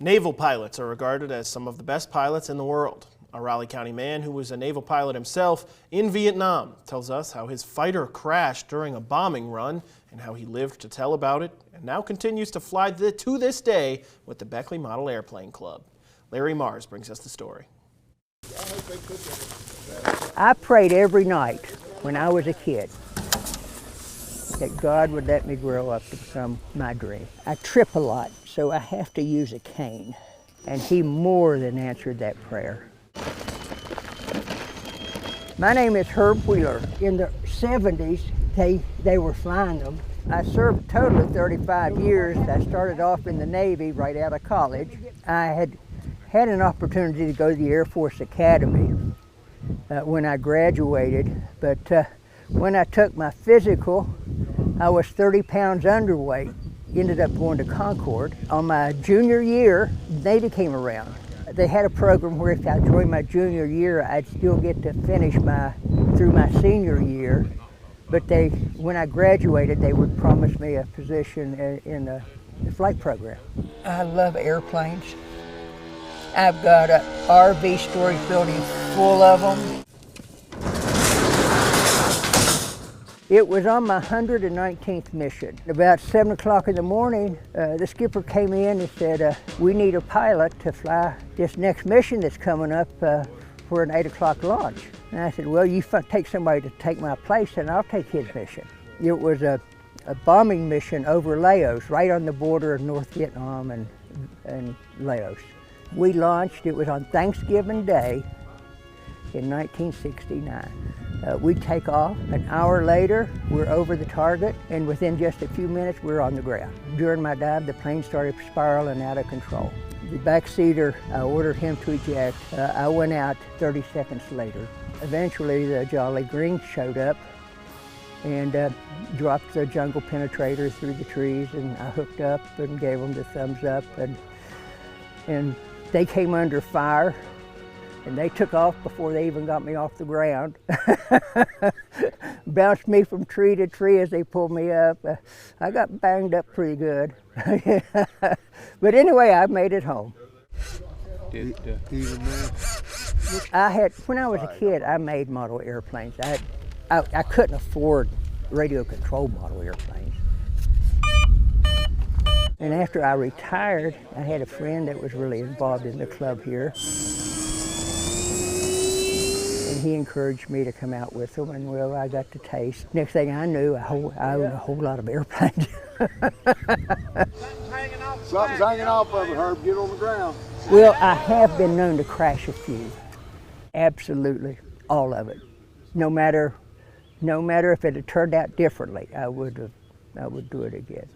Naval pilots are regarded as some of the best pilots in the world. A Raleigh County man who was a naval pilot himself in Vietnam tells us how his fighter crashed during a bombing run and how he lived to tell about it and now continues to fly to this day with the Beckley Model Airplane Club. Larry Mars brings us the story. I prayed every night when I was a kid that God would let me grow up to become my dream. I trip a lot, so I have to use a cane, and He more than answered that prayer. My name is Herb Wheeler. In the 70s, they were flying them. I served a total of 35 years. I started off in the Navy right out of college. I had an opportunity to go to the Air Force Academy when I graduated, but when I took my physical, I was 30 pounds underweight. Ended up going to Concord. On my junior year, Navy came around. They had a program where if I joined my junior year, I'd still get to finish through my senior year. But when I graduated, they would promise me a position in the flight program. I love airplanes. I've got an RV storage building full of them. It was on my 119th mission. About 7 o'clock in the morning, the skipper came in and said, we need a pilot to fly this next mission that's coming up for an 8 o'clock launch. And I said, well, you take somebody to take my place and I'll take his mission. It was a bombing mission over Laos, right on the border of North Vietnam and Laos. We launched, it was on Thanksgiving Day in 1969. We take off. An hour later, we're over the target, and within just a few minutes, we're on the ground. During my dive, the plane started spiraling out of control. The backseater, I ordered him to eject. I went out 30 seconds later. Eventually, the Jolly Green showed up and dropped the jungle penetrator through the trees, and I hooked up and gave them the thumbs up, and they came under fire. And they took off before they even got me off the ground. Bounced me from tree to tree as they pulled me up. I got banged up pretty good. But anyway, I made it home. When I was a kid, I made model airplanes. I couldn't afford radio controlled model airplanes. And after I retired, I had a friend that was really involved in the club here. And he encouraged me to come out with them, and well, I got to taste. Next thing I knew, I owned a whole lot of airplanes. Something's hanging off of it, Herb. Get on the ground. Well, I have been known to crash a few. Absolutely, all of it. No matter if it had turned out differently, I would do it again.